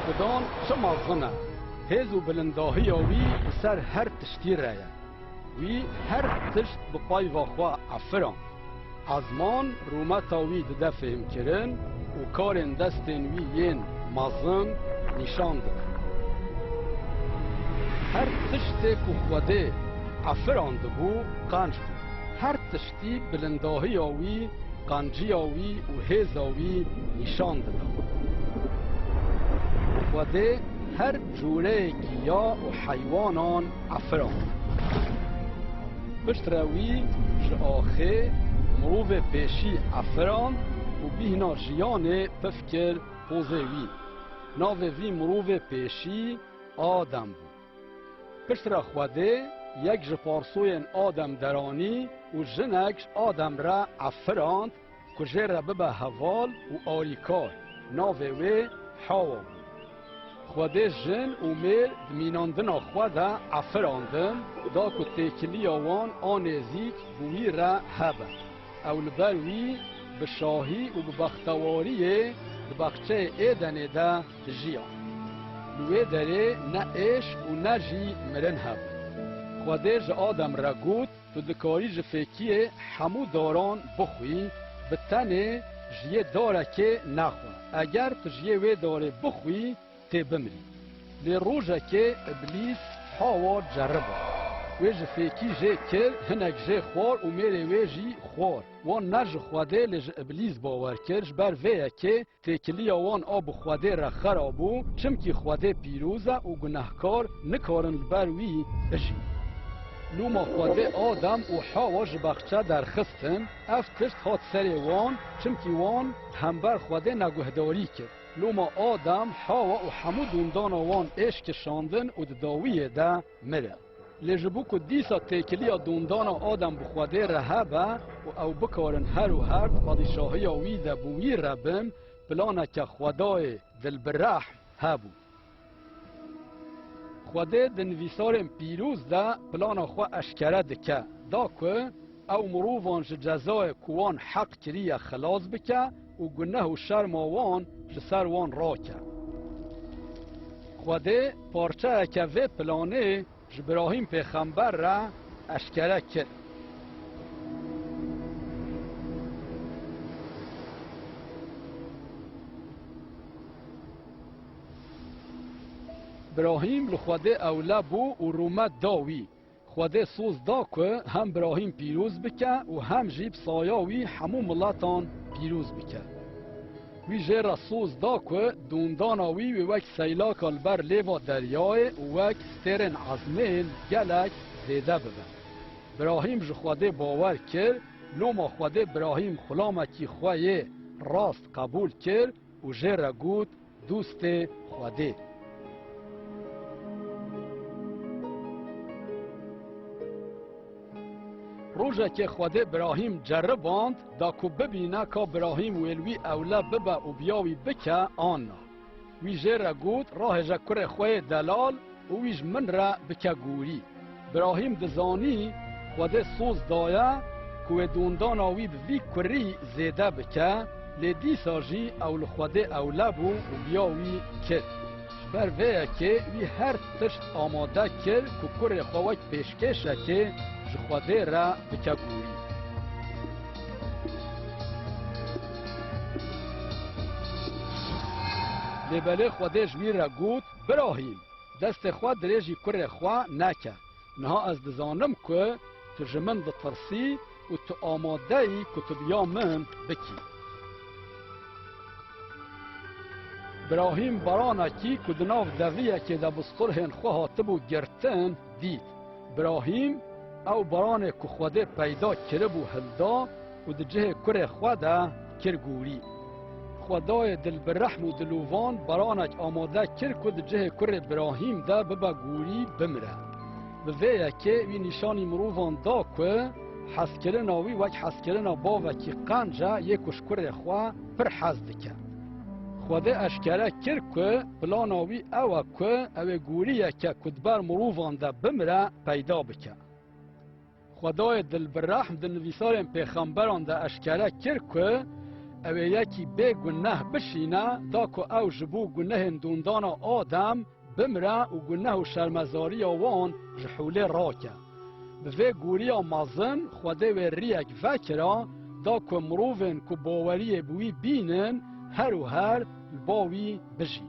خدان چه مازنه هیز و بلنداهی وی سر هر تشتی رایه وی هر تشت بپای واخوا افران ازمان رومتا وی ده فهم کرن و کارن دستن وی ین مازن نشان دکن هر تشتی که خوده افران دبو قنج بود هر تشتی بلنداهی وی قنجی وی و هیز وی نشان دکن خوده هر جوره گیا و حیوانان افران پشت روی جآخه مروف پیشی افران و بیهنا جیان پفکر پوزه وی ناوه وی مروف پیشی آدم بود پشت را خوده یک جپارسوین آدم درانی و جنکش آدم را افراند که جه را ببه حوال و آریکار ناوه وی حاوا بود خوده جن و میر دمیناندنا خوده افراندن دا که تکلی آوان آنزیک بوی را هبه اول بروی به شاهی و به بختواری دبخچه ایدن ده جیان لوی داره نه ایش و نه جی مرن هبه خوده جه آدم را گود تو دکاری جه فکیه همو داران بخوی به تنه جیه داره که نخواه اگر تو جیه وی داره بخوی تی بمری لی روژه که ابلیس حاوا جربه وی جه فیکی جه کر هنک جه خوار و میره وی جی خوار وان نج خوده لی جه ابلیس باور کرش بر ویه که تکلی وان آب خوده را خرابو چمکی خوده پیروزه و گناهکار نکارن بر وی اجی لوما خوده آدم و حاوا جبخچه در خستن افتشت هات سری وان چمکی وان همبر خوده نگهداری کرد لوما آدم حاوا و همو دوندان وان عشق شاندن و داویه ده مره لجبو که دیسا تکلی دوندان آدم بخوده رهبه و او بکارن هر و هر پادشاهی وی ده بوی ربن پلانه که خدای دل برحم هبو خوده دنویسارم پیروز ده پلانا خو اشکره دکه دا که او مروفان جزای کوان حق کریه خلاص بکه و گناه و شرم وان جسر وان را که خوده پارچه که وی پلانه جبراهیم پیغمبر را اشکره کرد براهیم لخوده اوله بو و رومت داوی خوده سوز دا که هم براهیم پیروز بکه و هم جیب سایاوی همو ملتان پیروز بکه وی جه سوز دا که دونداناوی و وک سیلاک البر لیوا دریای و وک سترن عظمین گلک زیده ببن براهیم جو خوده باور کرد لوما خوده براهیم خلامکی خواه راست قبول کرد و جه را گود دوست خوده روژه که خود براهیم جرباند دا که ببینه که براهیم ویلوی اوله ببه و بیاوی بکه آنه وی جه گود راه جکر خواه دلال و ویج من را بکه گوری براهیم دزانی خود سوز دایه که دوندان آوی بوی کری زیده بکه لیدی ساجی اول خود اوله بو و بیاوی کرد بر ویه که وی هر تشت آماده کرد که کر خواهک پیشکشه که خوده را بکه گوری لبله خوده جوی را گود براهیم دست خواه دریجی کر خواه نکه نها از دزانم که تو جمن دترسی و تو آماده ای که تو بیا من بکی براهیم برانکی که دناف دویه که دا بسترهن خواه تبو گرتن دید براهیم او برانه که خوده پیدا کرب و هلدا و ده جه کر خوده کرگوری خدای دل برحم و دلوان برانک آماده کر که ده جه کر براهیم ده ببا گوری بمره به ویه که وی نشانی مروفان دا که حسکرن آوی وک حسکرن باوه که قنجه یکوش کر خواه پر حز دکه خوده اشکره کر که پلان آوی اوه که اوه گوریه که کدبر مروفان ده بمره پیدا بکه خدای دل برحم دل نویسارم پیغمبران ده اشکره کر که او یکی به گناه بشینه دا که او جبو گناه دوندان آدم بمره و گناه و شرمزاری وان جحوله راکه به گوری مازن خوده و ریک وکرا دا که مروفن که باوری بوی بینن هر و هر باوی بجی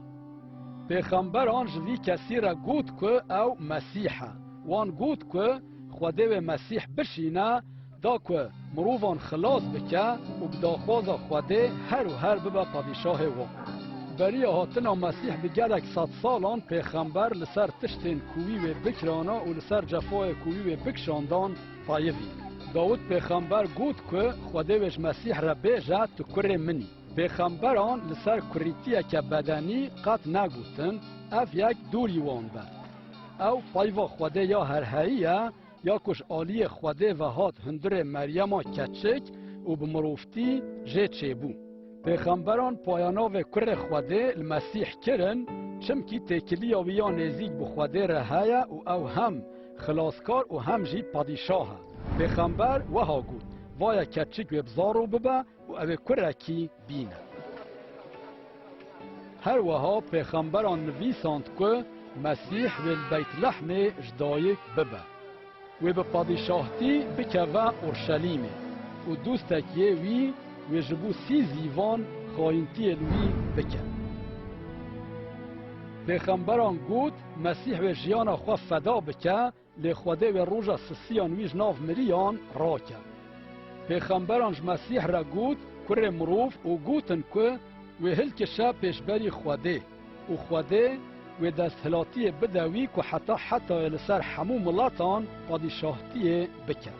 پیغمبران جوی کسی را گود که او مسیحه وان گود که خوده و مسیح بشینه دا که مروفان خلاص بکه و بداخواز خوده هر و هر ببه پادشاه وان بری هاتنا مسیح بگرک 100 سالان پیغمبر لسر تشتین کوی و بکرانا و لسر جفای کوی و بکشاندان طایفی داود پیغمبر گود که خوده وش مسیح را بیجه تو کر منی پیغمبران لسر کریتیه که بدنی قط نگوتن اف یک دوری وان بر او پایوا خوده یا هرهاییه یا کش آلی خوده و هات هندر مریم کچک و بمروفتی جه چیبو پیغمبران پایانا و کر خوده المسیح کرن چمکی تکلی آویا نزیک بخوده رهایه و او هم خلاصکار و هم جی پادشاه پیغمبر وها گود وای کچک و بزارو ببه و او کرکی بینه هر وها پیغمبران نویساند که مسیح و البیت لحم جدایک ببه و به پادشاهتی بکوه اورشلیمه و دوستکیه وی و جبو 30 زیوان خاینتی الوی بکن پیغمبران گود مسیح و جیانا خواه فدا بکه لخوده و روژا سسیان ویج ناف مریان را که پیغمبرانش مسیح را گود کر مروف و گوتن که و هلکشه پیشبری خوده و خوده و دستهلاتی بدوی که حتی لسر همو ملاتان پادشاهتی بکن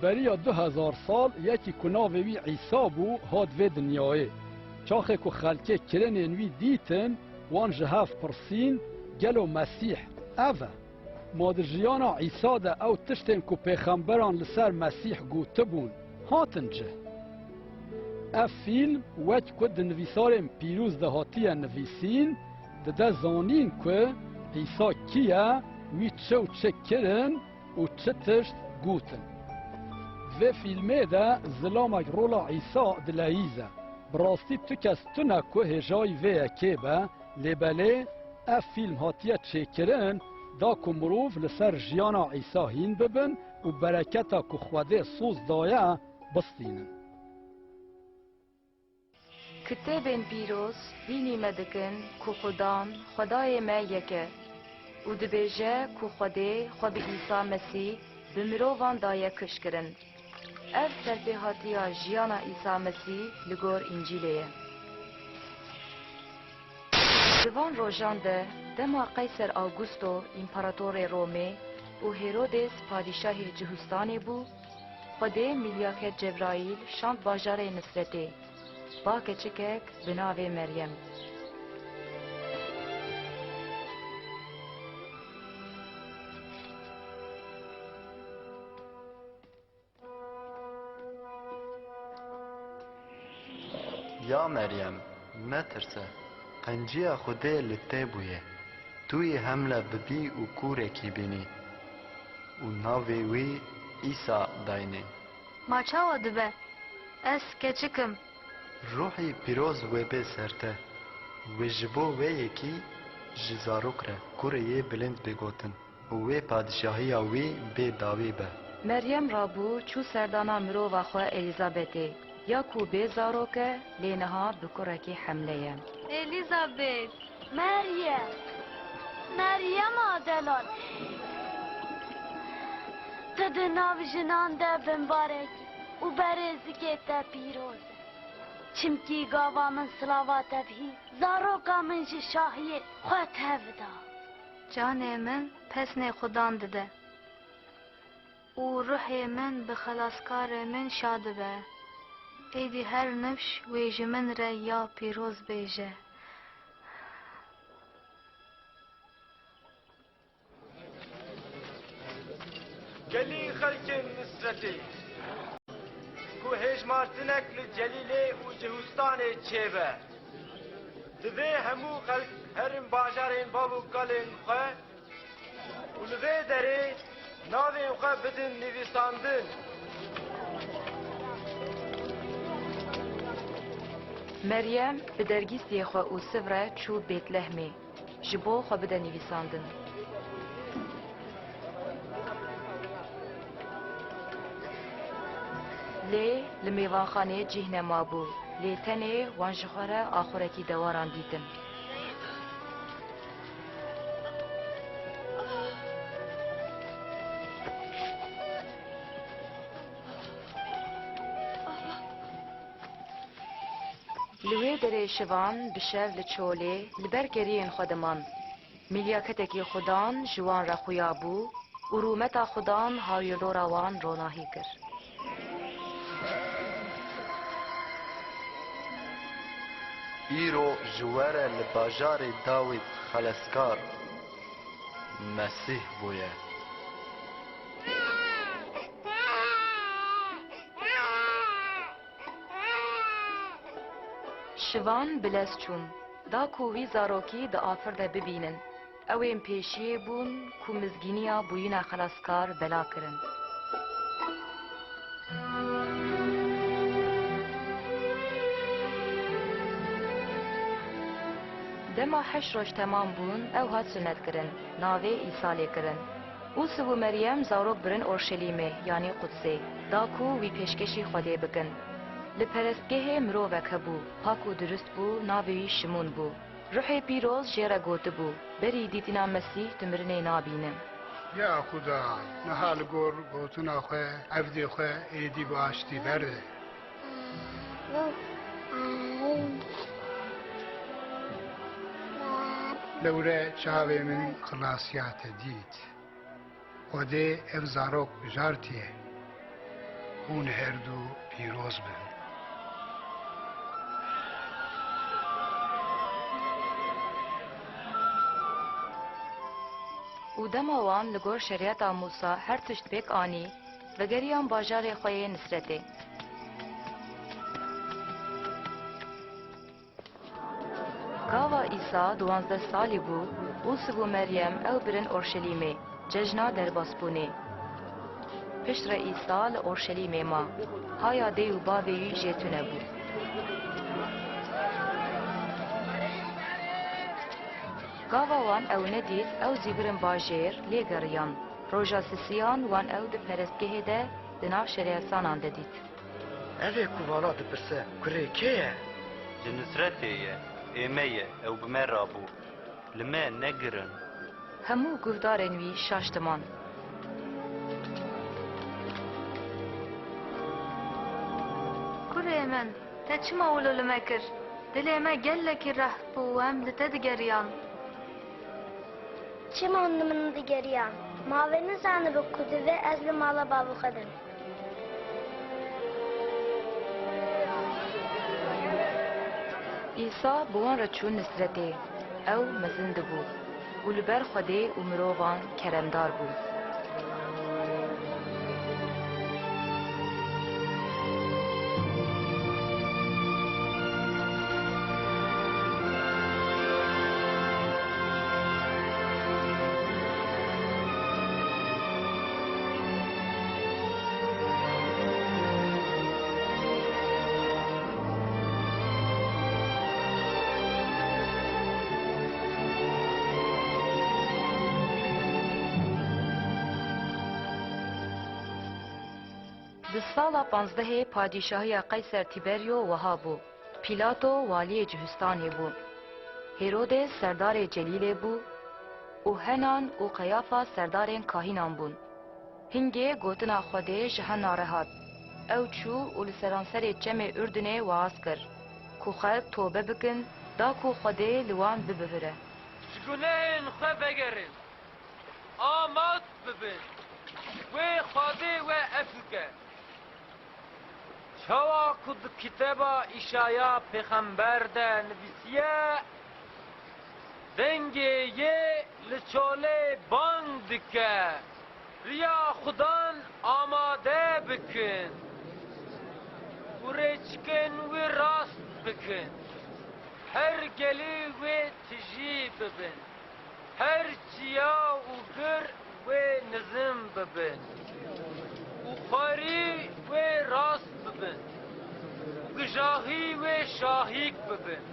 بریا 2000 سال یکی کناوی عیسی بو هاد و دنیای چاخه که خلکه کرنین وی دیتن وان جهاف پرسین گلو مسیح اوه مادرجیانا عیسی ده او تشتن که پیغمبران لسر مسیح گوته بون هاتن جه اف فیلم وچ کد نویسارم پیروز ده هاتیه نویسین ده زانین که عیسی کیه وی چه و چه کرن و چه تشت گوتن و فیلمه ده ظلامک رولا عیسی دلاییزه براستی تو کس تو نکو هجای و اکیبه لبله اف فیلم هاتیه چه کرن دا که مروف لسر جیانا عیسی هین ببن و برکتا که خوده سوز دایه بستینن کتابین پیروز بینی مدکن که خدان خدای ما یکه و دبیجه که خوده خود عیسی مسیح بمروفان دایه کش کرن اف سرپیهاتی جیانا عیسی مسیح لگور انجیلیه دوان روژان ده دما قیصر آگوستو امپراتور رومه و هیرودس پادشاه جهستانی بو خوده ملیاک جبرائیل شاند باجار نصرته با کچکک بناو مریم یا مریم نترسه قنجی خوده لته بویه توی حمله ببی و کوره کی بینی و ناوی وی ایسا داینه ما چاوا دبه اس کچکم روحی پیروز وی به سرته و جبو وی یکی جزاروک ره کوره یه بلند بگوتن و وی پادشاهی وی به داوی به مریم رابو چو سردانا مروفا خواه الیزابته یا کو بیزاروکه لینها بکرکی حمله الیزابت مریم آدلال تد ناو جنان ده بمبارک و برزگه ده پیروز چمکی گاوا من سلاوات بهی زاروکا من جی شاهی خود هفدا جان من پسن خدان دده و روح من به خلاصکار من شاد به ایدی هر نفش ویج من را یا پیروز بیجه گلی خلق نصرتی کو هیج مارتنک لجلیله و جهستان چیبه دوی همو خلق هرم باجارین بابو کلین خواه و لوی داره ناوین خواه بدن نویساندن مریم به درگیستی خو او سوره چو بیت لحمه جبو خو بده نویساندن. لی لمیوان خانه جهنه ما بو لی تنه وانجخوره آخوره کی دواران دیتن. لوی دره شوان بشو لچوله لبرگرین خودمان ملیاکتکی خودان جوان را خویابو و رومتا خودان هایلو روان روناهی کر. ایرو جواره لباجار داوید خلسکار مسیح بویه. شوان بلس چون دا کووی زاروکی دا آفر ده ببینن اویم پیشیه بون کو مزگینیا بوینا خلاسکار بلا کرن. دما 8 روز تمام بون او هات سنت کرن ناوه ایساله کرن او سبو مریم زاروک برن اورشلیمه یعنی قدسه دا کو وی پیشکشی خوده بکن. لپرستگه مرووک هبو پاک و درست بو ناوی شمون بو روح پیروز جیره گوت بو بری دیتینا مسیح تمرنه نابینم. یا خدا نهال گور گوتنا خواه عبدی خواه ایدی باشتی برده لوره چاوه من خلاصیات دید خوده افزاروک بجارتیه اون هر دو پیروز بن. او دماوان لگور شریعت موسی هر تشت بیک آنی و گریان باجار خواه نصرته. گاوا ایسا 12 سالی بو او سبو مریم او برن اورشلیمه ججنا در باسپونه. پشت را ایسا لأورشلیمه ما هایا دیو باوی جیتونه بو. گاوا وان او ندید او زیبرن باجیر لیگریان روژا سیسیان وان او ده پرستگه ده دناف شریعسانان دید. اوه کوانا ده پرسه کره که؟ جنسرتیه ایمیه او بمه رابو لمه نگرن. همو گفدارن وی شاشتمان. کره من تا چما اولو لمکر دل ما گلکی رح بوام لتدگریان. چما من دیگریان ماوی نزانه بکده و از لمالا بابو خدم. ایسا بوان را چون نصرته او مزند بو و لبر خوده و مرووان کرمدار بو. د سالا 15 پادشاهی قیصر تیبریو وها بو. پیلاتو والی جهستانی بو. هیرودس سردار جلیل بو. او هنان او قیافا سردارین کاهینان بون. هنگه گوتنا خوده جهان نارهات. او چو او لسرانسر جمع اردنه واز کر. کو خلق توبه بکن دا کو خوده لوان ببهره. شگونه خواه بگرین آماد ببین و خوده و افکه چوا کد کتابا ایشایا پیغمبر ده نویسیه دنگه یه لچوله بانگ دکه ریا خدان آماده بکن و ریچکن و راست بکن هر گلی و تجی ببین هر چیا و گر و نظم ببین و خاری و راست ببین بجاهی و شاهیک ببن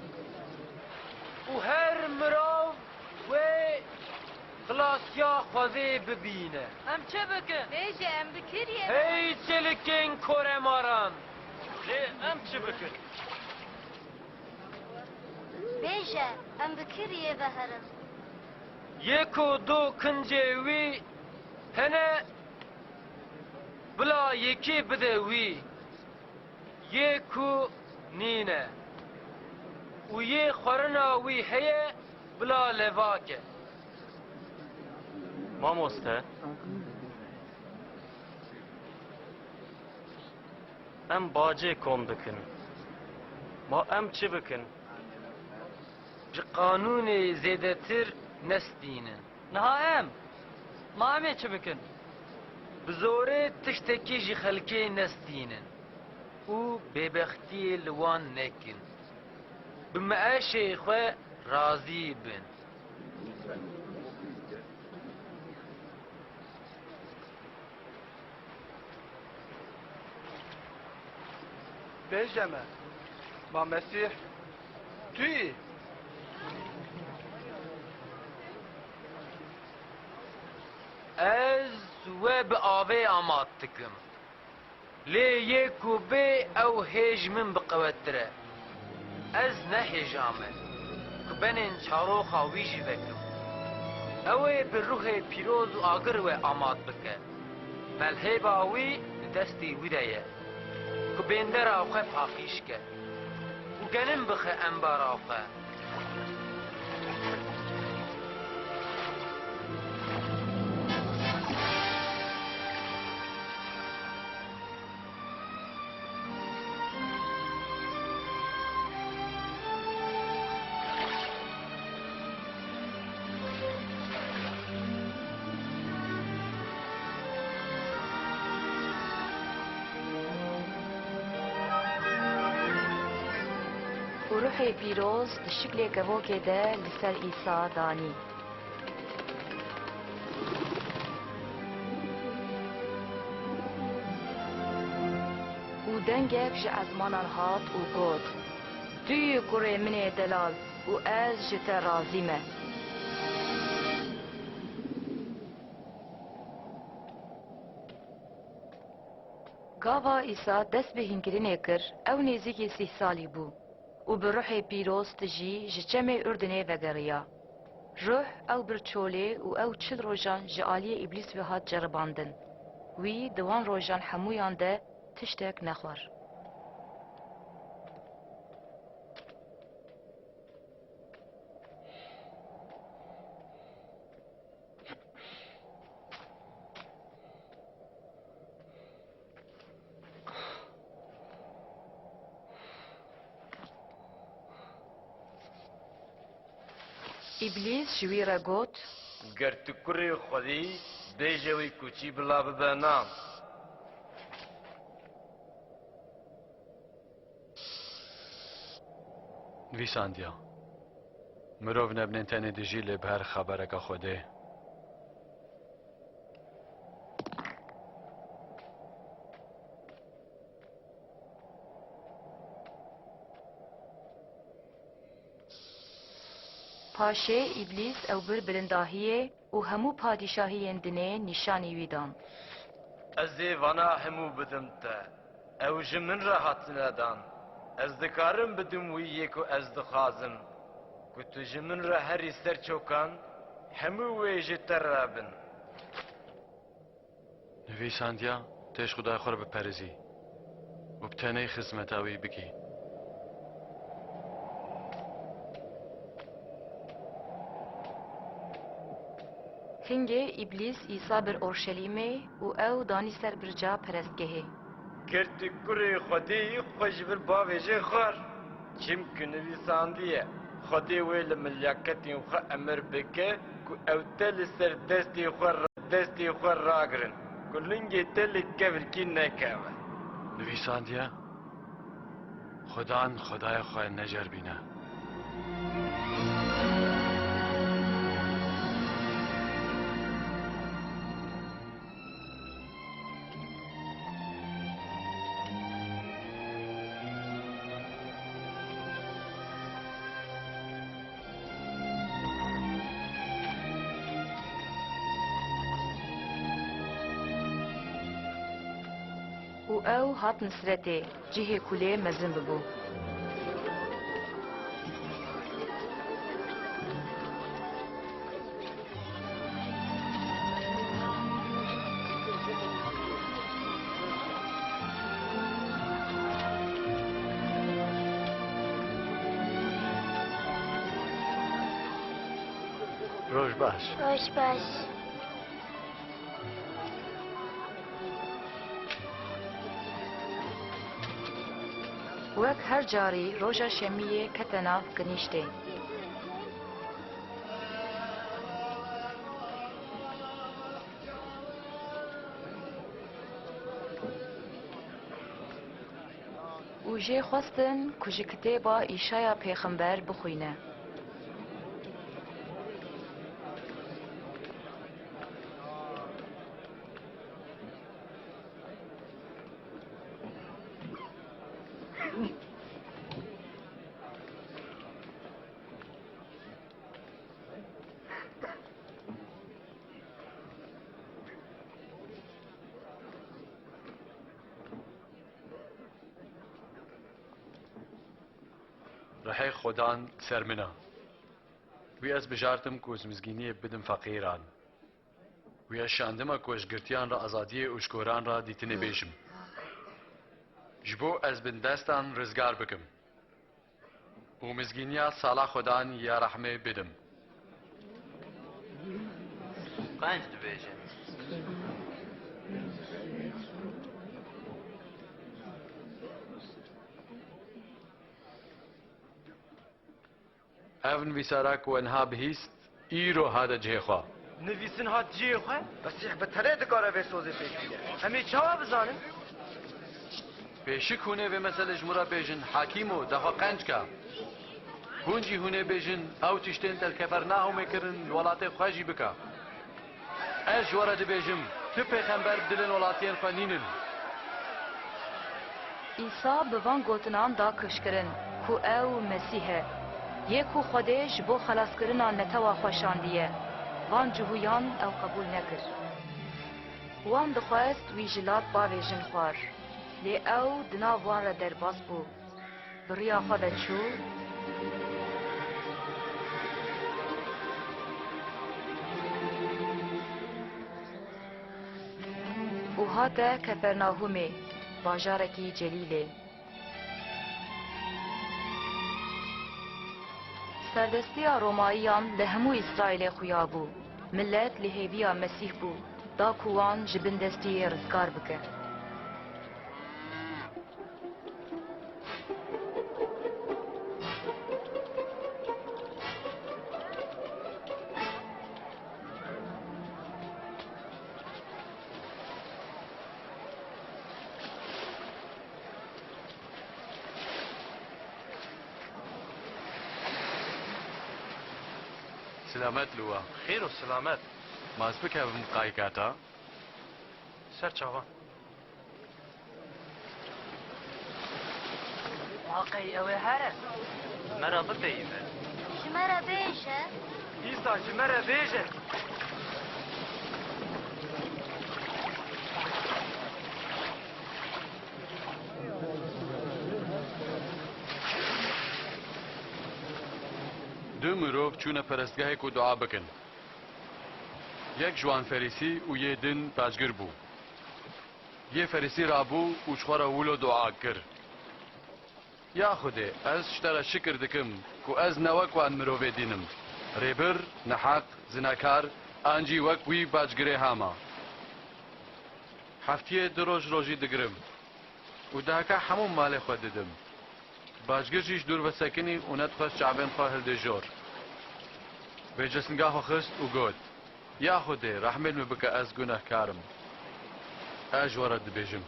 و هر مراو و خلاصیا خوازه ببینه. ام چه بکن؟ بیجه ام بکریه. هی چلکین کره ماران. ام چه بکن؟ بیجه ام بکریه بهرم. یک و دو کنجه وی هنه بلا یکی بده وی یک و نینه و یه خورنا وی هیه بلا لواکه. مامۆستا ئەم باجێ کۆم دکن ما ئەم چ بکن ji qanûnê zêdetir nestînin. Niha em. Ma em ê çi bikin? Bi zorê tiştekî ji xelkê nestînin û bêbextiyê li wan nekin. Bi meeşê xwe razî bin. Bêjeme, ma Mesîh tu yî. Ez we bi avê amat dikim. Lê yê ku bê ew hêj min biqewettir e. Ez nehêjame. Ku benên çaroxa wî jî vekim. Ew ê bi ruhê pîroz û agir we amat bike. Melhêba wî li destê wî de ye. Ku bêndera xwe paqîş ke. û genim bixe embara xwe. و روحی پیروز شکل گوکه ده لسر عیسی دانی. و دنگک جه از منان هات و گود توی گره من دلال و از جت رازیمه. گاوا عیسی دست به هنگرینه کر او نزدیک 30 سالی بو و به روح پیروز تجی جچم اردنه وگریا. روح او برچوله و او 40 روزان جعالی ابلیس و هات جرباندن. وی دوان روزان همویان ده تشتک نخور. ابلیس جوی را گوت گر tu kurê xwedî bêje wî kuçî bila bibe nam. نویساندیا مرۆڤ نەبنێن تەنێ دژی لێ بە هەر خەبەرەکە خودێ. پاشه ابلیس او بر برنداهیه و همو پادشاهی اندنه نشانی ویدان. Ez ê vana hemû bidim te. Ew ji min re hatine dan. Ez dikarim bidim wî yê ku ez dixwazim. Ku tu ji min re herî ser çokan, hemû wê ji te re bin. نویساندیا تێش خودای خۆر بپەرزی و بتەنەی خزمەتاوی بکی. هنگه ابلیس عیسی بر اورشلیمه و او دانی سر برجا پرستگهه. Ger tu kurê xwedê xwe ji vir bavê jê xwar. Çimkî nivîsandiye. Xwedê wê li milyaketên xwe emir bike ku ew te li ser destê xwe ragirin. Ku lingê te li kevirkî nekeve. نویساندیا خودان خدای خۆی نەجەربینە. او هات نصرته جهه کلی مزن ببو. روش باش. روش باش. وەک هەر جاری ڕۆژە شەمیە کەتە ناو گەنیشتێ. و jê xwestin ku ji kitêba îşaya pêxember bixwîne. رحي خدان سرمنا وی از بجارتم کوز مزگینی بدم فقیران وی از شاندم کوش گرتیان را ازادی اشکوران را دیتنه بیشم جبو از بندستان رزگار بکم و مزگینیا سالا خدان یا رحمه بدم قنج دبیجم اون ویسارک و انها بهیست ایرو هادا جهخوا نویسن هات جیه خواه؟ بسیح به تره دکاره به سوزه پیشیده همه چاوا بزانم؟ پیشک هونه و مثل جمورا بیجن حاکیمو دخوا قنج که هونجی هونه بیجن او تشتین تل کفر ناهو میکرن ولات خواجی بکا اش ورد بیجم تو پیغمبر بدلن ولاتین خوانینن ئیسا bi van gotinan da kişkirin ku ew Mesîh e. Yê ku Xwedê ji bo xelaskirina netewa xweşandiye. Van cihûyan ew qebûl nekir. Wan dixwest wî ji lat bavê jin xwar. Lê ew di nav wan re derbas bû. Bi rêya xwe de çû û hate Kefernahûmê, bajarekî celîlê. Serdestiya Romayiyan li hemû İsraîlê xuya bû. Millet li hêviya Mesîh bû, da ku wan ji bin destiyê rizgar bike. سلامت لوا خير والسلامات ماز بکه بم قایکاتا سر چاوان واقعی اوه هره مرا ببيمه شمرة بيشة ایسا جمره بیجه دو مرۆڤ چوونە پەرستگاهێک و دوعا بکەن یەک جوان فەریسی و یê din پاشگر بوو یê فەریسی رابوو و çxwe re wilo دوعا kir ya Xwedê ez ji te re şikir dikim ku ez ne wek wan mirovê dînim rêbir neheq zinekar an jî wek wî pashgirê hema heftiyê du roj rojî digirim û diheka hemû malê xwe didim Pashgir jî ji dûr vesekinî û nedixwest çavên xwe hildêjor Vê cisngaha xist û got Ya Xwedê rehmê min bike ez gunehkar im ez ji we re dibêjim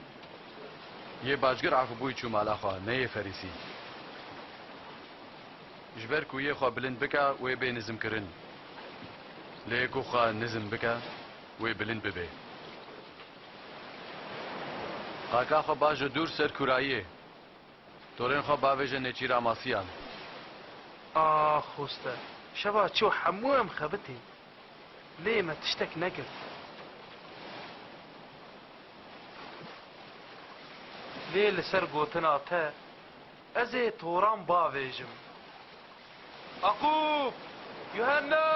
Yê pashgir efebûyî çû mala xwe ne yê ferîsî ji ber ku yê xwe bilind bike wê bê nizmkirin lê ku xwe nizm bike wê bilind bibe Qaka xwe baş ji dûr ser kurayiyê Torên xwe bavêje nêçîra masiyan خوسته شبا چو حموهم خبتي ليه ما تشتك نقر لێ لەسەر گوتنا تە ئەزێ تۆڕان باوێژم عەقوب یوهەننا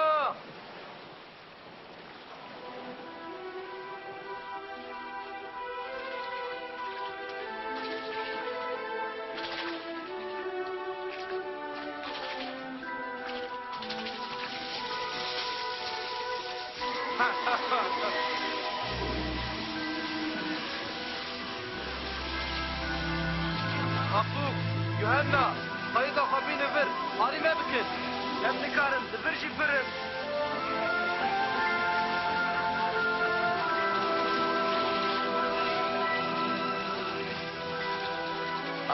عەقوب یوهەننا قەیدا خەبینە ڤر هەڵی مە بکن ئەم نکارم دڤر ژی برم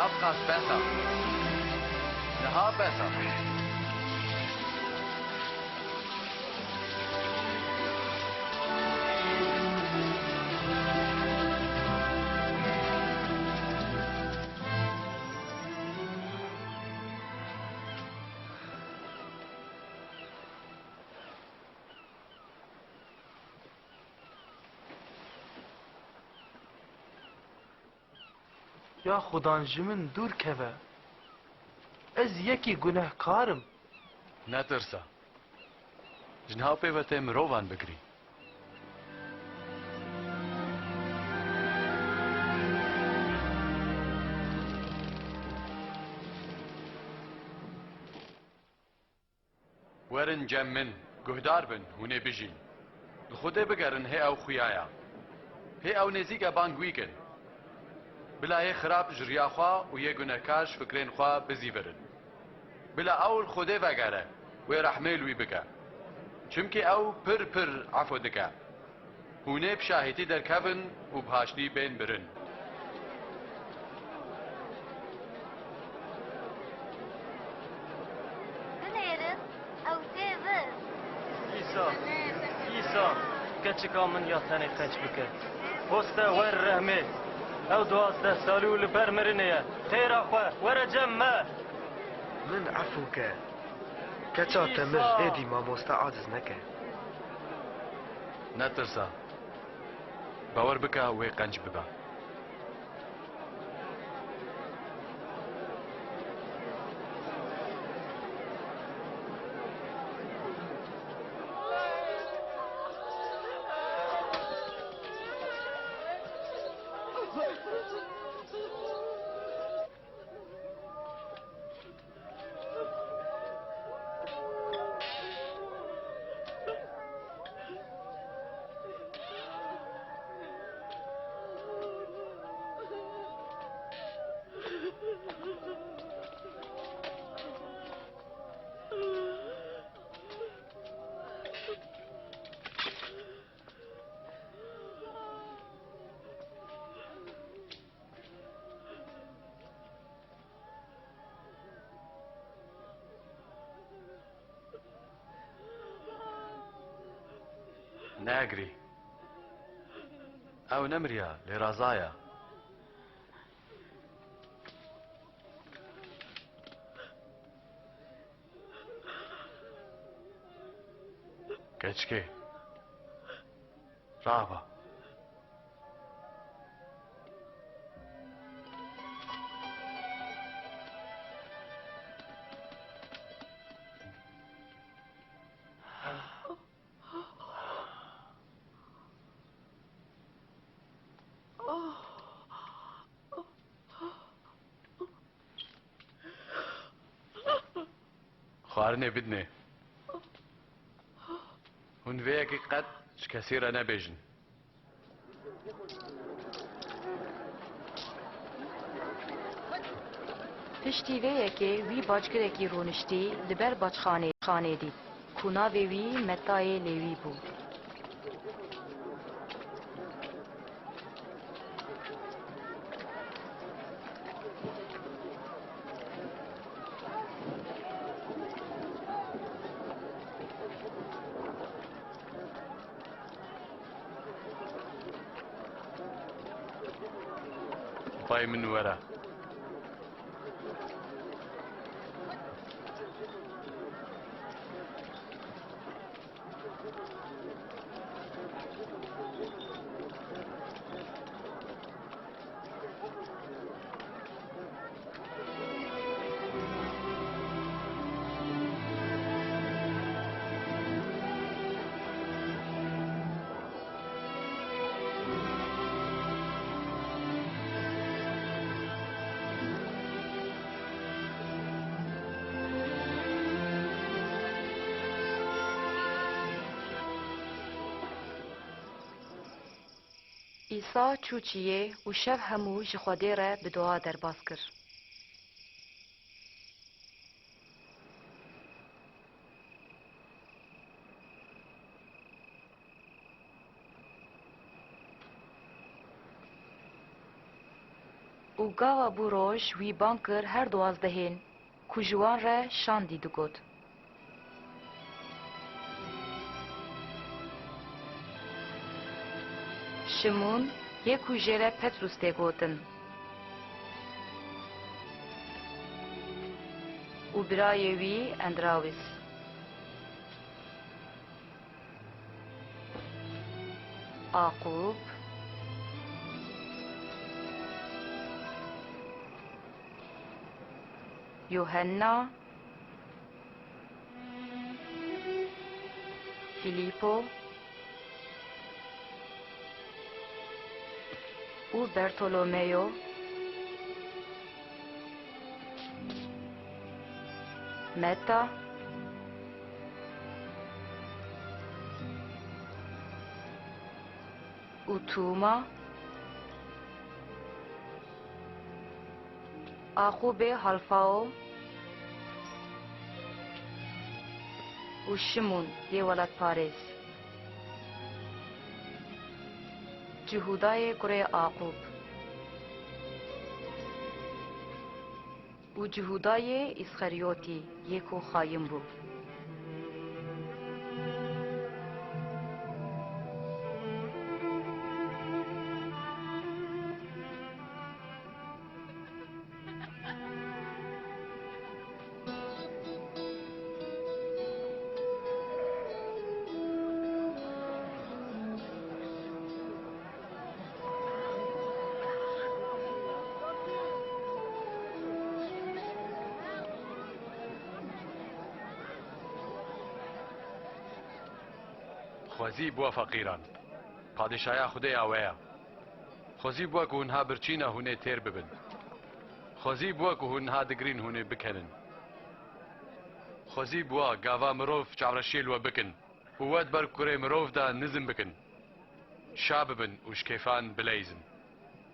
أبقى بسا نها بسا یا خودان ji min dûr keve ez yekî gunehkarim نترسا جنها بيوتي مروفان بقري ورن جم من گهدار بن هونه بجین الخوده بگرن هی او خویایا هی او نزیک بانگ ویکن بلا هی خراب جریا خوا و یه گناهکارش فکرین خوا بزیورن بلا او الخوده بگره و رحمه لوی بکه چمکی او پر عفو دکه هونه بشاهدی در کبن و بهاشتی بین برن كتشكا من ياساني قنش بك بوستا ور رحمي او دوازده سالو لبر مرنيا خير اخوة ور جمع من عفوك كتشا تمر ايدي ما مستعاجز نكه نترسا باور بكا وي قنج ببا ناقري او نمريا لرازايا كتشكي رابا خارني بدني هون فيك قد كثير انا بيجن پشتی وی که وی باجگره کی رونشتی لبر خانه دید کونا وی متای لیوی بود باي من ورا عیسی چوچیه و شب همو جخواده را به دعا درباز کر. و گاوا بو روش وی بانکر هر 12 کجوان را شاندی دگوت. شمون یک کوژه پتروس تگوتن و برای وی اندراویس. آقوب یوحنا فیلیپو و برتولومیو متا و توما آخوب حلفاو و شمون یه ولد پاریس جهودای کره آقوب و جهودای اسخریوتی یکو خایم بود. خوزی بوا فقیران پادشایا خدای آویا خوزی بوا که هنها برچینه هونه تیر ببن خوزی بوا که هنها دگرین هونه بکنن خوزی بوا گاوا مروف چاورشیل و بکن و ود بر کره مروف دا نزم بکن شا ببن و شکیفان بلیزن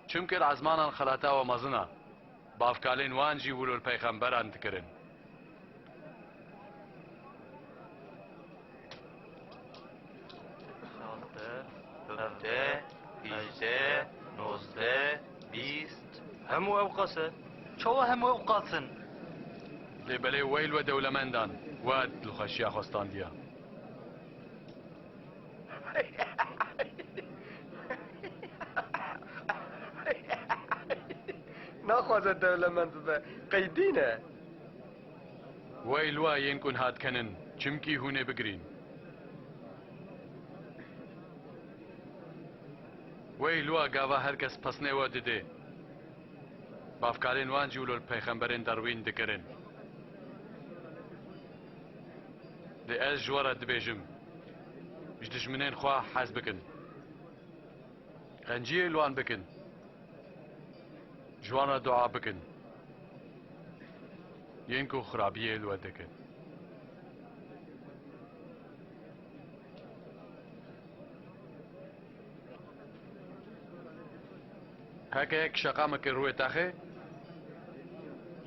چونکه العزمانان خلاتا و مزنا بافکالین وانجی ولو الپیغمبران تکرن هجده نوزده بیست همو اوقاسه چوا همو اوقاتن لبلی ویل و دولمندان واد لخشیا خواستان دیا نخوازه دولمند ببه قیدینه ویل و ین کن هاد کنن چمکی هونه بگرین ویلوا گاوا هر کس پسنه و دیده بافکارین وان جولو الپیغمبرین دروین دکرن دی از جوارا دبیجم جدجمنین خواه حز بکن قنجی لوان بکن جوانا دعا بکن ینکو خرابیه لوا دکن هکه یک شقامه که روی تخه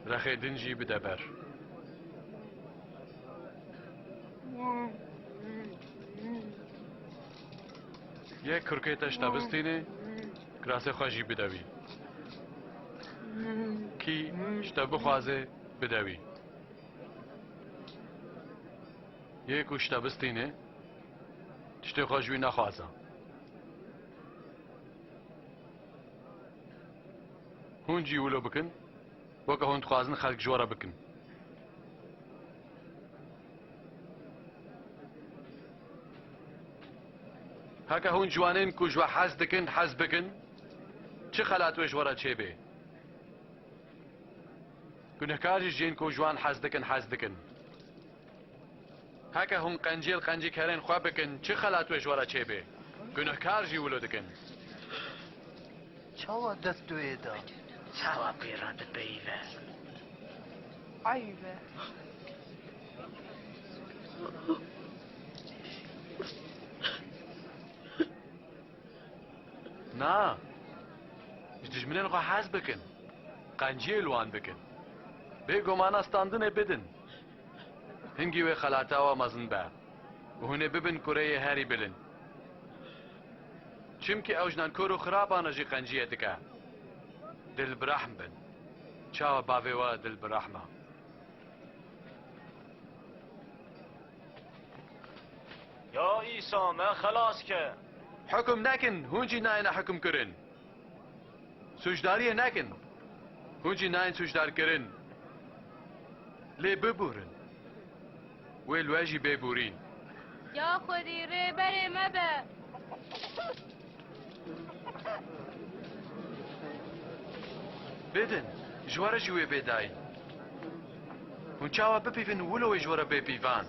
رخی دنجی بده بر یک کرکه تشتا بستینه کراسه خوشی بدوی کی شتا بخوازه بدوی یک شتا بستینه شتا خوشوی نخوازه هون جی ولو بکن وکه هون خوازن خلق جوارا بکن هکه هون جوانین کو جوا حز دکن حز بکن چه خلاتوش ورا چه بی گنهکاری جین کو جوان حز دکن هکه هون قنجی کرین خواه بکن چه خلاتوش ورا چه بی گنهکار جی ولو دکن چاوا دست دوی دا چاوا پیران بیوه عیبه نا جدجمنين خو حاز بكن قنجي الوان بكن بيقو معنا ستاندن بدن هنگي وي خلاتاوا مزن با وهنا ببن كوريه هاري بلن چمكي اوجنان كورو خرابانا جي قنجيه دكا دل برحم بن چاوا باويوا دل برحمه يا عيسى ما خلاص که حكم نكن هونجي ناين حكم كرن سوجداريه نكن هونجي ناين سوجدار كرن لي ببورن والواجي ببورين يا خودی ری بری مبه بدن جوار جوي بداي هون چاوا بپیفن ولو جوار بپیفان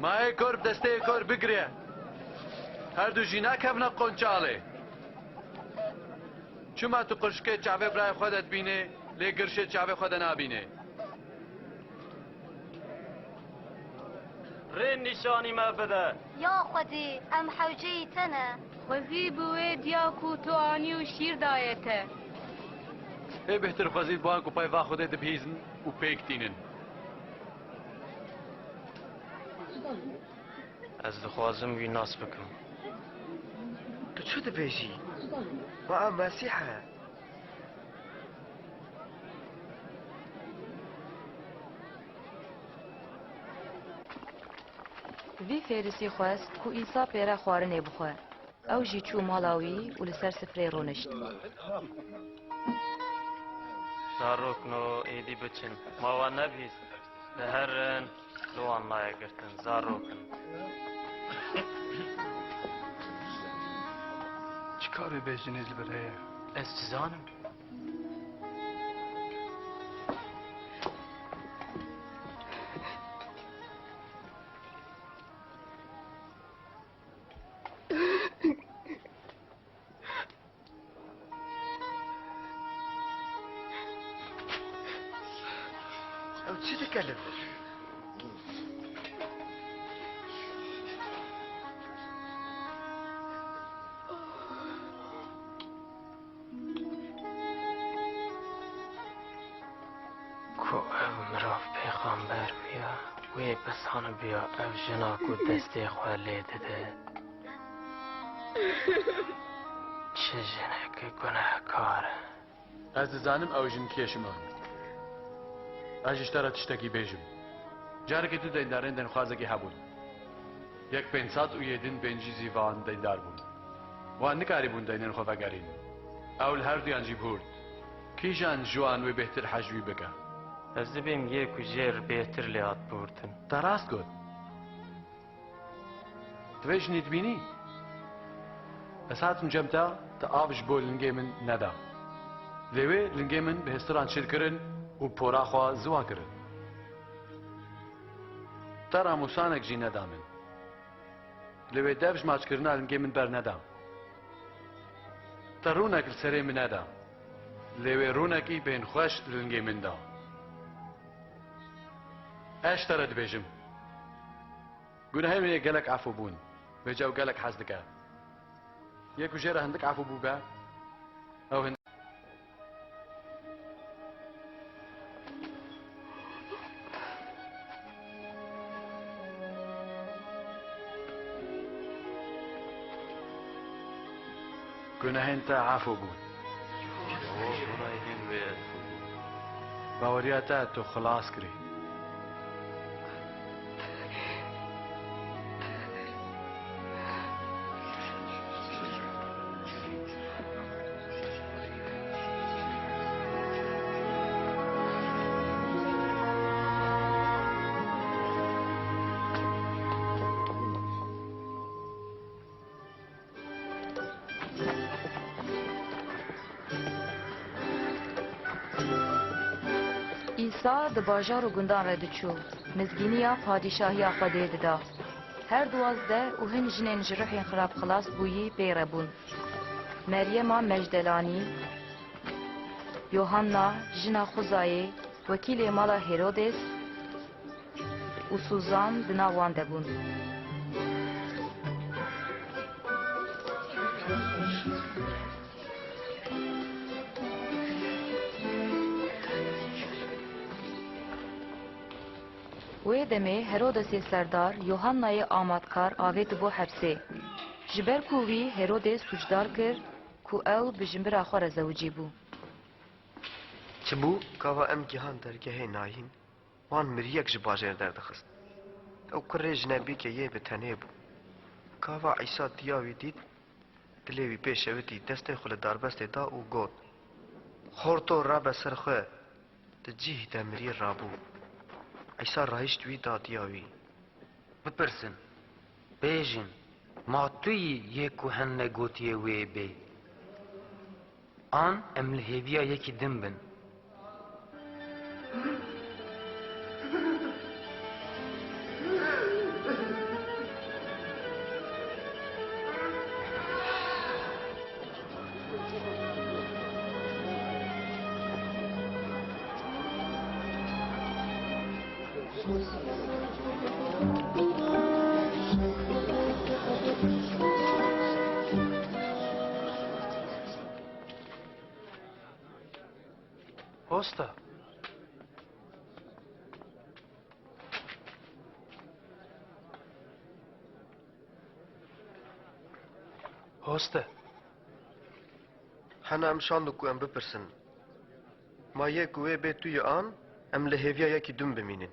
مای کور دسته کور بگریه هر دو جینا کفنا قنچاله چما تو قرشکه چاوه برای خودت بینه لی گرشه چاوه خود نابینه رين نشاني ما بدا يا خودي ام حوجيتنا خوزی بوی دیاکو تو آنی و شیر دایته ای بهتر خوزید بانکو پای وا خوده دبهیزن و پیکتینن از دخوازم وی ناس بکم تو چو دبیجی؟ ما مسیحه وی فیرسی خواست کو ایسا پیره خوارنه بخواه او جی چو مالاوی و لسر سفره رونشت زاروکنو ایدی بچن ما و نبیز لهرن لوان نایه گرتن زاروکن چیکار بیجنیز برای از چیزانم او چی تکلم کو او مراف پیغمبر بیا وی بسان بیا او جنا کو دستی خواه لیده ده چه جنه که گناه کاره از دزانم او جن کیشمان اجشتره تشتکی بیجم جاره که تو دیندارین دن خوازگی هبون یک 500 و یدین بنجی زیوان دیندار بون وان نکاری بون دینن خوفگرین اول هر دیان جی بورد کی جان جوان و بهتر حجوی بکه از دبیم یک و جیر بهتر لیات بوردن دراست گود تویش نید بینی بس هاتم جمتا تا آبش بول لنگی من ندا لیوی لنگی من به هستران شیر کرن و پورا خواه زوا کرن ترا موسانک جی ندا من لیوی دفش ماچ کرنا لنگی من بر ندا تا رونک لسری من ندا لیوی رونکی بین خوش لنگی من دا اش ترى دبيجم قلنا هاي من قالك عفو بون بيجاو قالك حاسدك ياكو جيرة عندك عفو بوبا او هن قلنا هنتا عفو بون باورياتا تو خلاص كري ایسا د باجار و گندان رد چو مزگینیا پادشاهی خواده ددا هر دوازده و هن جنین جروحین خراب خلاص بویی بیره بون مریم مجدلانی یوحنا جنا خوزایی وکیل مالا هیرودس و سوزان دناوان دبون وی دمه هرودسی سردار یوحنای آمادکار آوید بو حبسه. جبر کووی هرودس سوجدار کرد کو او بجنبرا خور زوجی بو. چبو کاوا ام گیهان درگه ناین وان مریک جباجر دردخست. او کره جنبی که یه به تنه بو. کاوا عیسی دیاوی دید دلیوی پیشویتی دسته خل داربست دا او گود. خورتو رابه سرخواه تجیه دمری رابو. عیسی رایشت وی دا دیاوی. بپرسن بیجن ما توی یکو هن نگوتیه وی بی آن املهیویا یکی دم بن هستا هستا حنا ام شاندو کو ام بپرسن ما یک وی به توی آن ام لهویا یکی دم بمینن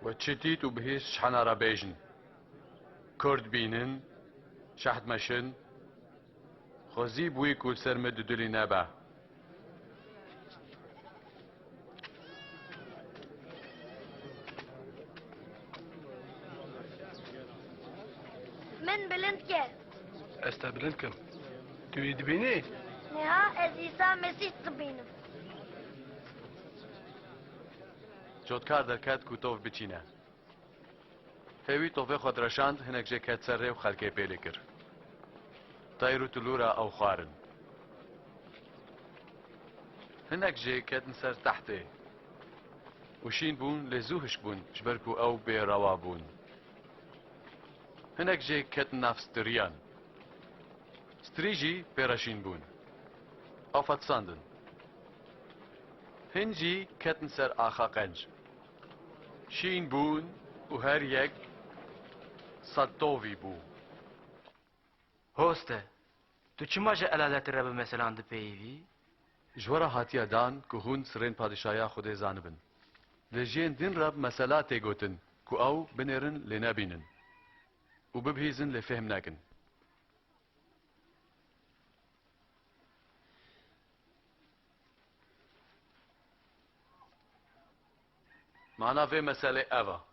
و چتیت و بهیس شحنا را بیجن کرد بینن شهد مشن خوزی بوی کل سرمد دلی نبا من بلند که استا بلند کم توی دبینی؟ نه از عیسی مسیح دبینم جودکار درکت کوتوف بچینه هیوی توفه خود رشاند هنک جه کت سر ریو خلکه پیلی کر تایرو تلورا او خوارن هنک جه کتن سر تحته وشین بون لزوهش بون جبرکو او بی روا بون هنک جه کتن نفس دریان ستریجی پیراشین بون آفت ساندن هنجی کتن سر آخا قنج شین بون و هر یک صدوی بو هسته تو چی ماجه علالت رب مثلا ده پیوی؟ جوارا هاتیا دان که هون سرین پادشایا خود زانبن لجین دین رب مسئلات گوتن که او بنرن لنبینن و ببهیزن لفهم نکن معنا في مسألة أبا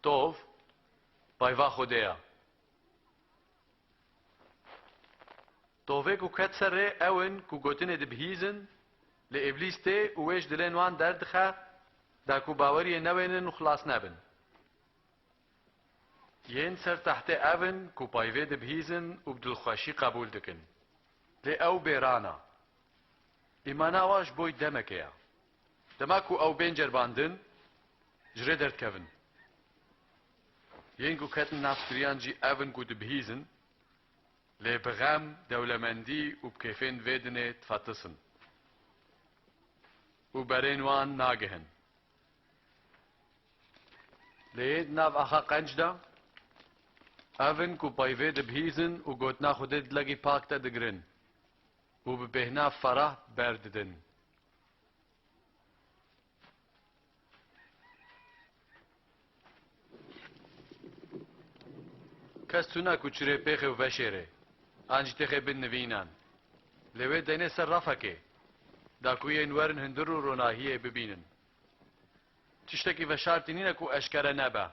توف بايفا خوديا توفي كو كتسر اون كو قوتين دبهيزن لإبليس تي ويش دلين وان دردخا دا كو باوري نوين وخلاص نبن ين سر تحت اون كو بايفي دبهيزن وبدلخوشي قبول دكن لي او بيرانا إيمانا واش بوي دمكيا دماكو او بينجر باندن جري درد كفن ين كو كتن نافتريان جي اون كو دبهيزن لي بغام دولمندي وبكيفين فيدني تفتسن وبرين وان ناقهن لي ناف اخا قنجدا اون کو پایوه دبهیزن و گوتنا خودت لگی پاکتا دگرن و ببهنا فرح برددن کس تونا کچره پیخ و وشیره آنج تخه بن نوینان لوه دینه سر رفکه دا کوی انورن هندر رو روناهیه ببینن تشتکی وشارتی نینه کو اشکره نبا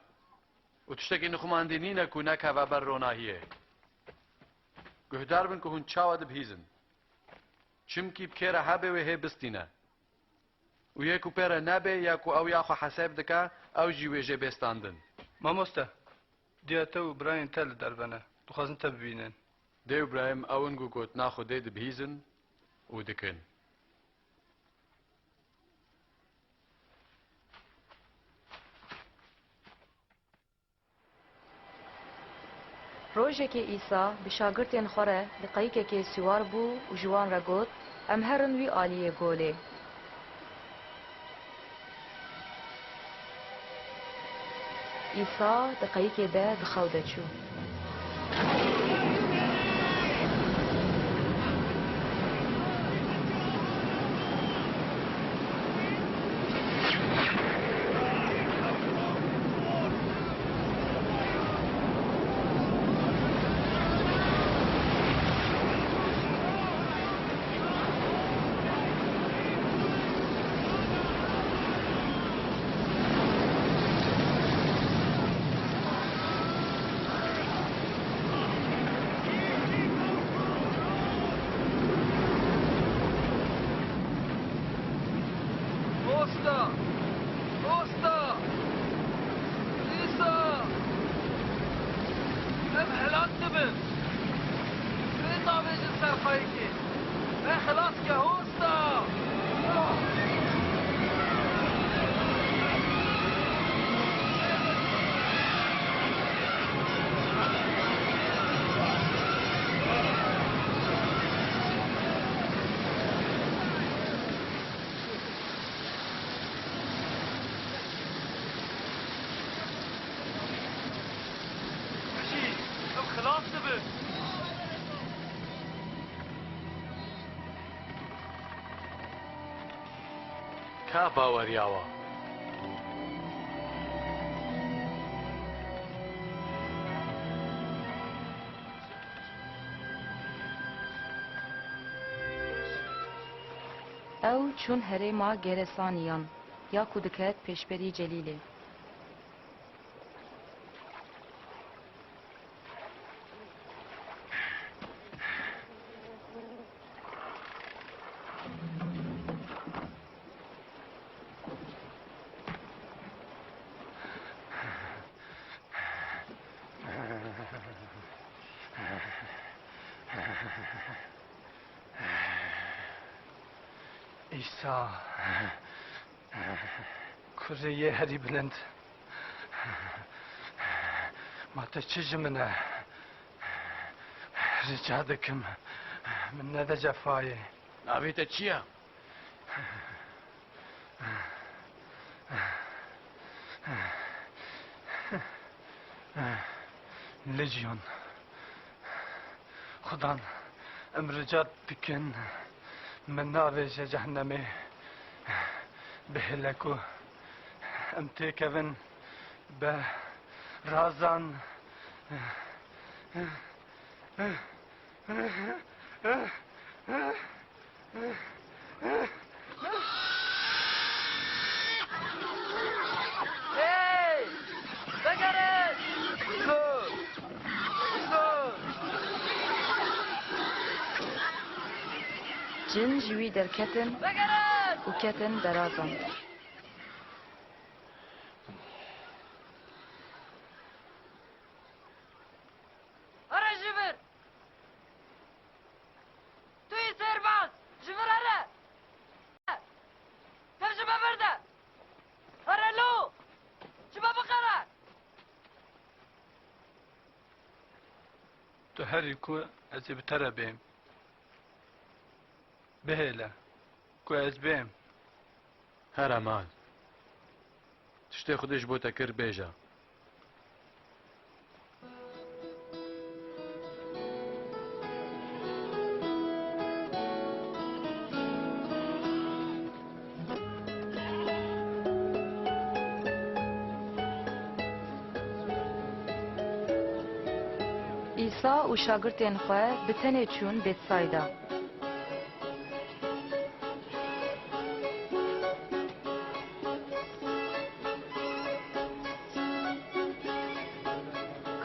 و تشتکی نخماندی نینه کو نکه و بر روناهیه گهدار بن که هون چاوه دبهیزن چمکی بکره هبه و هی بستینه و یکو پیره نبه یکو او یاخو حساب دکه او جیویجه بستاندن مامۆستا دیاتە و براین تە لە دەربەنە دخوازن تە ببینن دێ برایم ئەون گوت ناخۆ دێ دبهیزن و دکن روژه ایسا به شاگردین خوره دقیقه که سوار بو و جوان را گوت ام هرن وی آلیه گوله. ایسا دقیقه ده دخوده چو. کا باوەریاوە او چون هرما گرسانیان یا کودکت پیشبری جلیله. ایسا کره هری بلند ما تشج منه رجع دکم من نده جفایه ناویتە چییە؟ لجیون خدان ام رجعت بکن من ناویج جهنمه بهلکو ام تکون به رازان جن جوی در کتن و کتن درازن. آره جبر توی سرباز جبر آره ترجمه برده آره لو جبا بقره تو هری کو از بتره بیم بهله کو از بیم هەرەمان تشتێ خودش بۆتە کرد بێژە ایسا و شاگردین خواه بتنه چون بیت سایدا.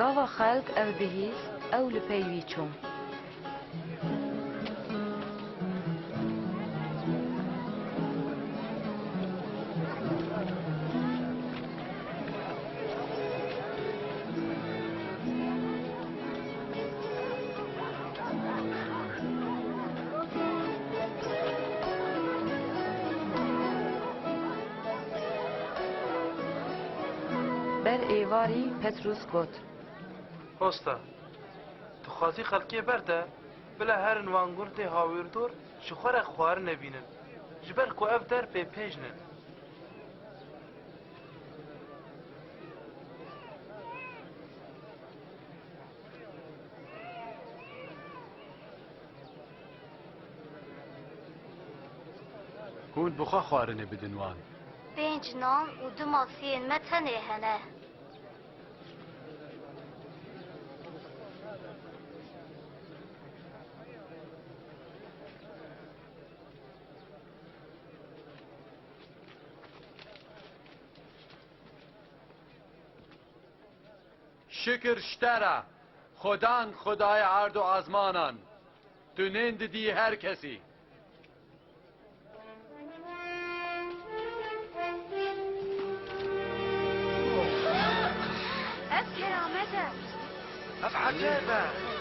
گاوا خلق او بهیز او لپیوی چون. بر ایواری پتروس گوت هۆستا دخوازی خلکی برده بلا هرن وانگورتی هاویردور شخور خوار نبینن جبر کو اف در پی پیجنن هون بخوا خوارنه بدنوان 5 نان و 2 ماسین متنه هنه شکر شتره خدان خدای عرض و آزمانان تو نند دی هر کسی اف کرامته اف عجيبة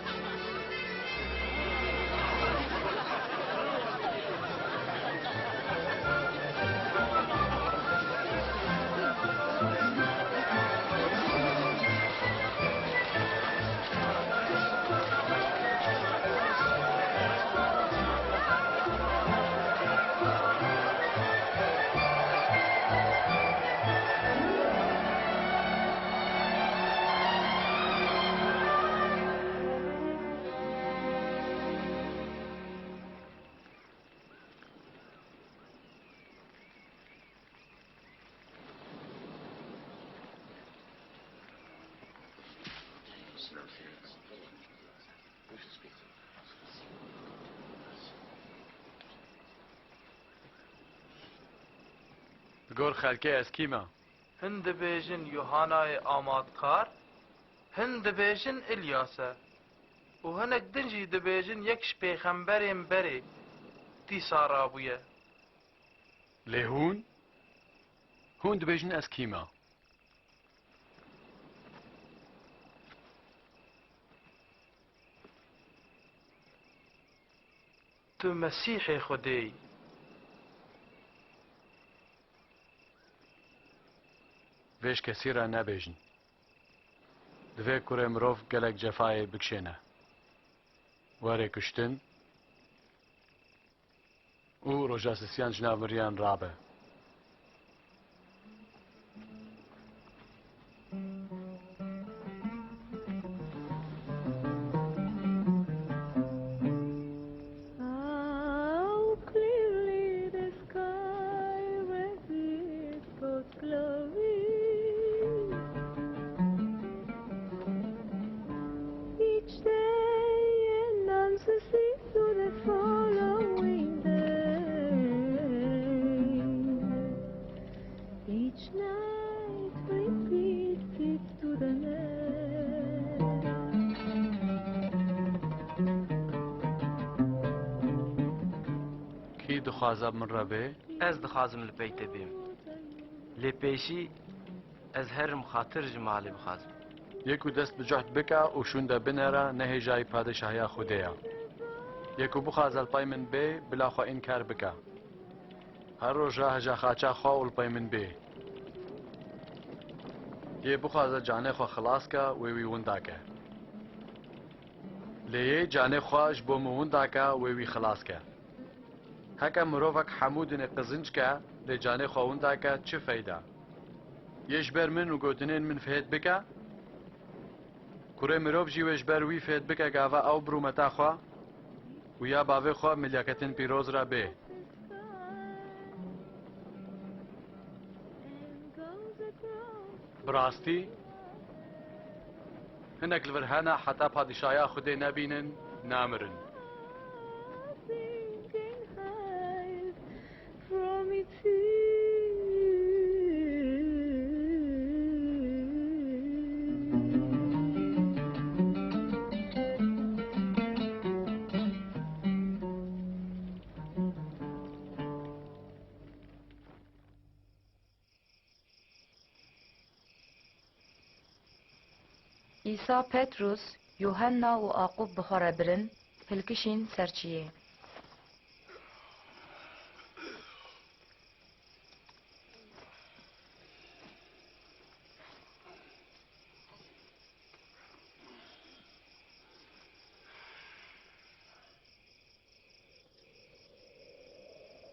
گور خلکه از کیما هند بیجن یوهانای آمادکار هند بیجن الیاسه و هنک دنجی دبیجن یکش پیغمبرین بری تی سارابویه لهون هون دبیجن از کیما تو مسیح خودی ویش کسی را نبیجن دوی کوره مروف گلک جفای بکشینه واره کشتن او روژاسسیان جناوریان رابه کی دخوازم من ربه از دخوازم لپیت بیم لپیشی از هرم خاطر جمالی بخوازم یکو دست بجهد بکا و شونده بنره نه جای پادشاهی خودیا یکو بخوازل پای من بی بلا خو انکار بکا هر روزا هجا خاچا خواول پای من بی یه بخوازه جانه خو خلاص کا وی وندا کا لیه جانه خواش بو موندا کا وی خلاص کا هکا مروفک حمودن قزنج کا لی جانه خو وندا کا چه فایده یش بر من و گوتنین من فهد بکا کوره مروف جیوش بر وی فهد بکا گاوا او برو متا خوا و یا باوی خوا ملیاکتن پیروز را به براستی هناك الفرهانة حتى بادشايا خدي نبينن نامرن İsa Petrus, Yuhanna و Aqub بخوره برن هلکشین سرچیه.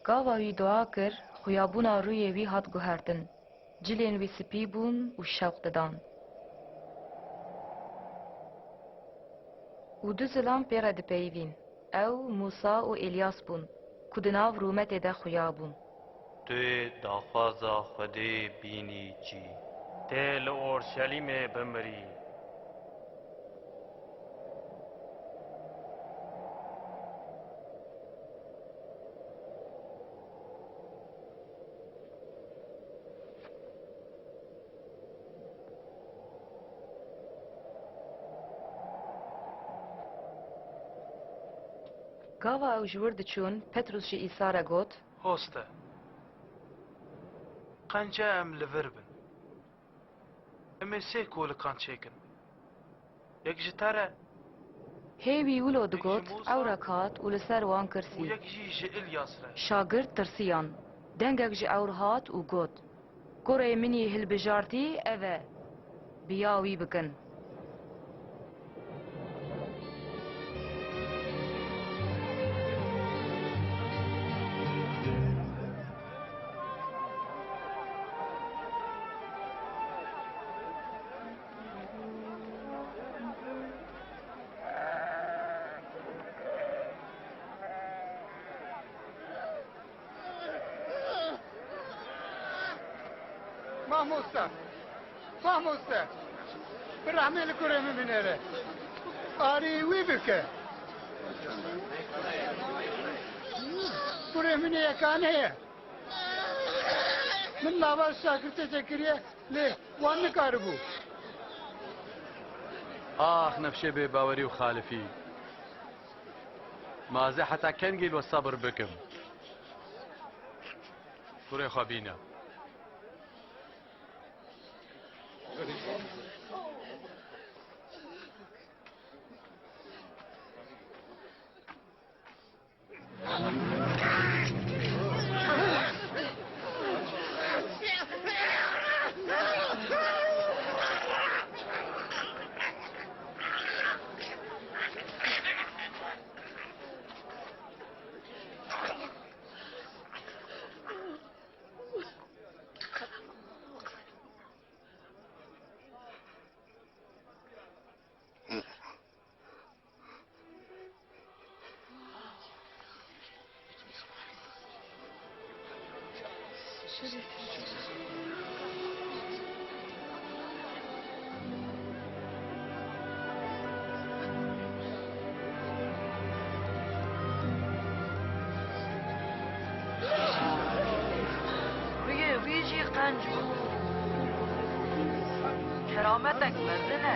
گاوا وی دعا کر خویابونا روی وی هات گوهردن جلین وی سپی بون و شوق ددان و دو زلام پیره دپیوین او موسا و الیاس بون کدناو رومت ده خویابون توی داخوازا خودی بینی چی تل اورشلیم بمری گاوا او جور دچون پتروس جی ایسا را گوت هۆستە قەنجە ئەم لەڤەر بن ئەمێ سێ کۆلەکان چێکن یەک ji te re هیوی ولو دگوت او را کات و لسر وان û کرسی yek jî ji İlyas re شاگرد ترسیان دنگک جی اور هات و گوت گوره منی هلبجارتی اوه بیاوی بکن مامۆستا بڕحمێ لە کوڕێ من بنێرە ئاری وی بکە کوڕێ منی یەکان هەیە من لاواز شاگرتێکە کردە لێ وان نکاربوو آخ نفشه به باوری و خالفی مازه حتی کنگیل و صبر بکم کوڕێ خوابینە قنج کرامتك مردنه